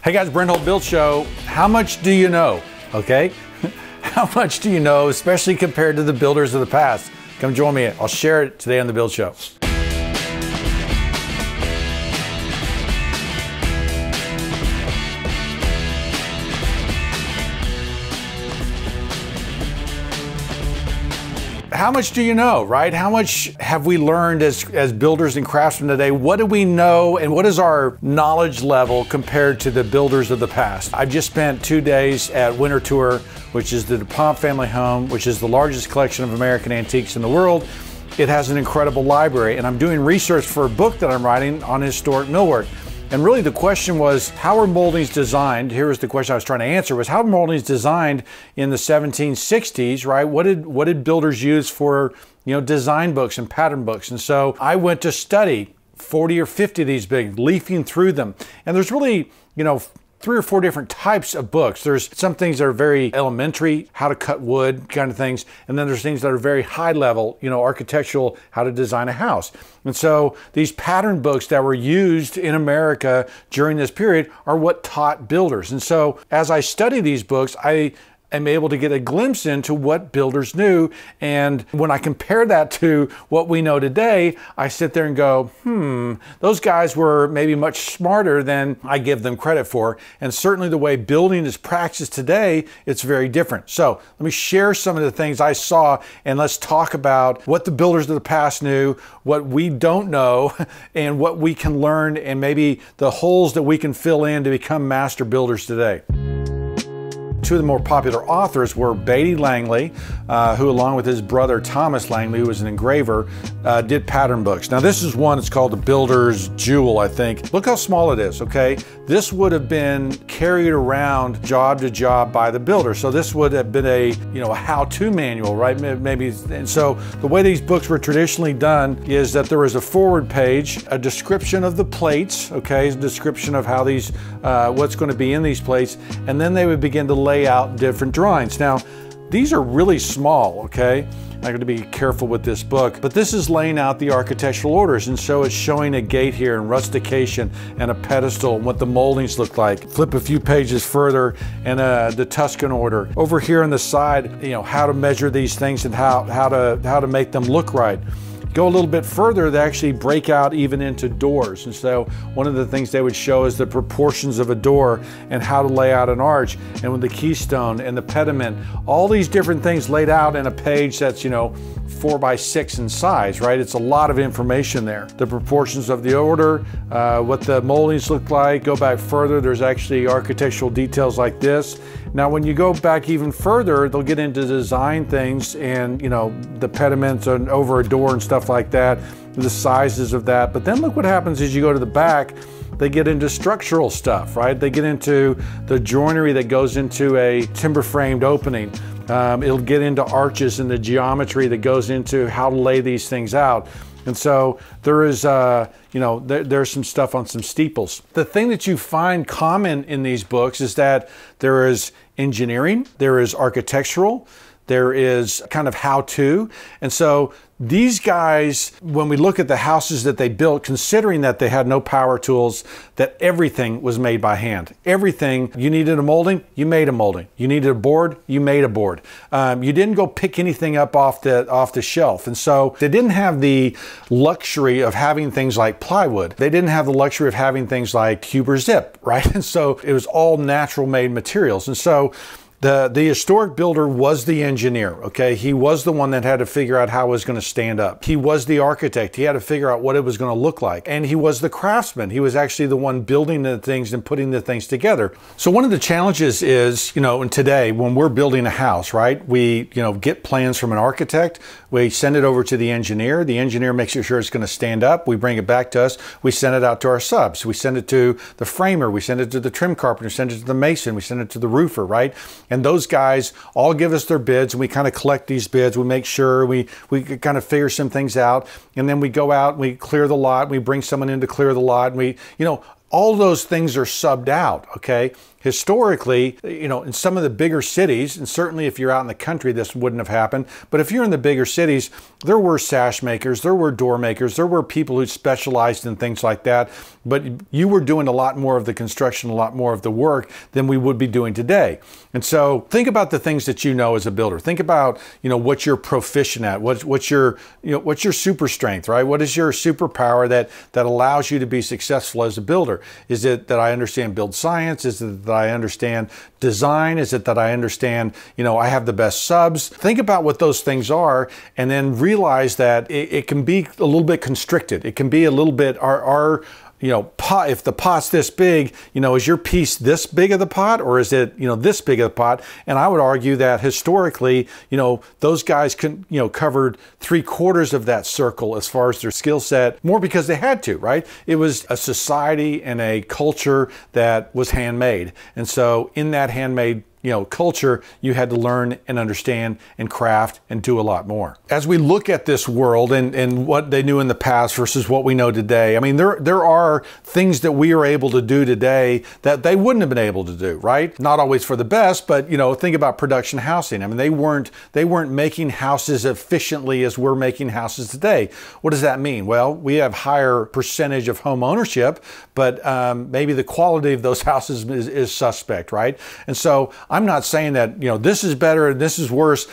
Hey guys, Brent Hull Build Show. How much do you know? Okay? How much do you know, especially compared to the builders of the past? Come join me. I'll share it today on the Build Show. How much do you know, right? How much have we learned as builders and craftsmen today? What do we know and what is our knowledge level compared to the builders of the past? I've just spent 2 days at Winter Tour, which is the DuPont family home, which is the largest collection of American antiques in the world. It has an incredible library, and I'm doing research for a book that I'm writing on historic millwork. And really the question was, how are moldings designed? Here was the question I was trying to answer, was how are moldings designed in the 1760s, right? What did builders use for, design books and pattern books? And so I went to study 40 or 50 of these big, leafing through them. And there's really, 3 or 4 different types of books. There's some things that are very elementary, how to cut wood kind of things. And then there's things that are very high level, architectural, how to design a house. And so these pattern books that were used in America during this period are what taught builders. And so as I study these books, I am able to get a glimpse into what builders knew. And when I compare that to what we know today, I sit there and go, those guys were maybe much smarter than I give them credit for. And certainly the way building is practiced today, it's very different. So let me share some of the things I saw, and let's talk about what the builders of the past knew, what we don't know, and what we can learn, and maybe the holes that we can fill in to become master builders today. 2 of the more popular authors were Beatty Langley, who along with his brother Thomas Langley, who was an engraver, did pattern books. Now this is one, it's called The Builder's Jewel, I think. Look how small it is, okay? This would have been carried around job to job by the builder. So this would have been a how-to manual, right? Maybe. And so the way these books were traditionally done is that there was a forward page, a description of the plates, okay? A description of how these, what's going to be in these plates, and then they would begin to lay out different drawings. Now, these are really small, okay? I got to be careful with this book, but this is laying out the architectural orders, and so it's showing a gate here and rustication and a pedestal and what the moldings look like. Flip a few pages further and the Tuscan order. Over here on the side, how to measure these things and how to make them look right. Go a little bit further, they actually break out even into doors. And so one of the things they would show is the proportions of a door and how to lay out an arch, and with the keystone and the pediment, all these different things laid out in a page that's 4 by 6 in size, right? It's a lot of information there. The proportions of the order, what the moldings look like. Go back further, there's actually architectural details like this. Now when you go back even further, they'll get into design things and the pediments and over a door and stuff like that, the sizes of that. But then look what happens as you go to the back. They get into structural stuff, right? They get into the joinery that goes into a timber framed opening. It'll get into arches and the geometry that goes into how to lay these things out. And so there is, there's some stuff on some steeples. The thing that you find common in these books is that there is engineering, there is architectural, there is kind of how-to. And so these guys, when we look at the houses that they built, considering that they had no power tools, that everything was made by hand. Everything, you needed a molding, you made a molding. You needed a board, you made a board. You didn't go pick anything up off the shelf. And so they didn't have the luxury of having things like plywood. They didn't have the luxury of having things like Huber zip, right? And so it was all natural made materials. And so the historic builder was the engineer, okay? He was the one that had to figure out how it was going to stand up. He was the architect. He had to figure out what it was going to look like. And he was the craftsman. He was actually the one building the things and putting the things together. So one of the challenges is, and today when we're building a house, right? We, get plans from an architect. We send it over to the engineer. The engineer makes sure it's going to stand up. We bring it back to us. We send it out to our subs. We send it to the framer. We send it to the trim carpenter. We send it to the mason. We send it to the roofer, right? And those guys all give us their bids, and we kind of collect these bids. We make sure we kind of figure some things out, and then we go out and we clear the lot. We bring someone in to clear the lot, and we, all those things are subbed out, okay? Historically, you know, in some of the bigger cities, and certainly if you're out in the country, this wouldn't have happened, but if you're in the bigger cities, there were sash makers, there were door makers, there were people who specialized in things like that, but you were doing a lot more of the construction, a lot more of the work than we would be doing today. And so think about the things that you know as a builder. Think about, you know, what you're proficient at, what's your super strength, right? What is your superpower that allows you to be successful as a builder? Is it that I understand build science? Is it that I understand design? Is it that I understand, you know, I have the best subs? Think about what those things are, and then realize that it can be a little bit constricted. It can be a little bit, you know, pot, if the pot's this big, you know, is your piece this big of the pot, or is it, you know, this big of the pot? And I would argue that historically, you know, those guys covered 3/4 of that circle as far as their skill set, more because they had to, right? It was a society and a culture that was handmade. And so in that handmade, you know, culture, you had to learn and understand and craft and do a lot more. As we look at this world and what they knew in the past versus what we know today, I mean, there are things that we are able to do today that they wouldn't have been able to do, right? Not always for the best, but, you know, think about production housing. I mean, they weren't making houses efficiently as we're making houses today. What does that mean? Well, we have higher percentage of home ownership, but maybe the quality of those houses is suspect, right? And so I'm not saying that, you know, this is better and this is worse,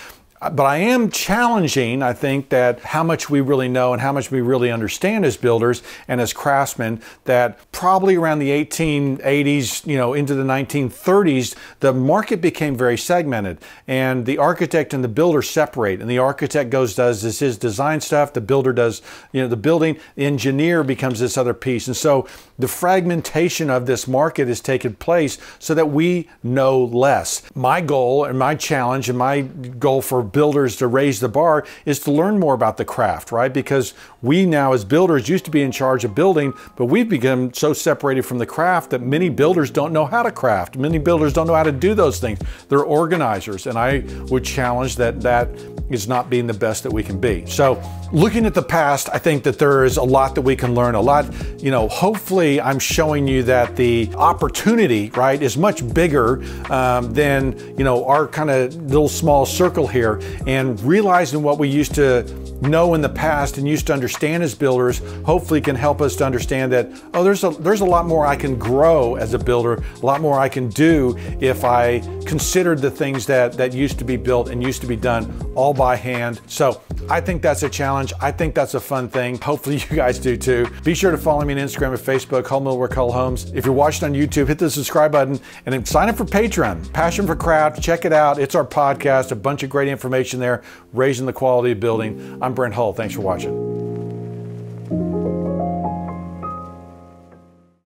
but I am challenging, I think, that how much we really know and how much we really understand as builders and as craftsmen, that probably around the 1880s, you know, into the 1930s, the market became very segmented, and the architect and the builder separate, and the architect does his design stuff, the builder does, you know, the building, the engineer becomes this other piece. And so the fragmentation of this market has taken place so that we know less. My goal and my challenge and my goal for builders to raise the bar is to learn more about the craft, right? Because we now as builders used to be in charge of building, but we've become so separated from the craft that many builders don't know how to craft. Many builders don't know how to do those things. They're organizers, and I would challenge that is not being the best that we can be. So looking at the past, I think that there is a lot that we can learn, a lot, you know, hopefully I'm showing you that the opportunity, right, is much bigger than, you know, our kind of little small circle here, and realizing what we used to know in the past and used to understand as builders hopefully can help us to understand that, oh, there's a lot more I can grow as a builder, a lot more I can do if I considered the things that used to be built and used to be done all by hand. So I think that's a challenge. I think that's a fun thing. Hopefully you guys do too. Be sure to follow me on Instagram and Facebook, Hull Millwork, Hull Homes. If you're watching on YouTube, hit the subscribe button and then sign up for Patreon. Passion for Craft, check it out. It's our podcast, a bunch of great information there, raising the quality of building. I'm Brent Hull. Thanks for watching.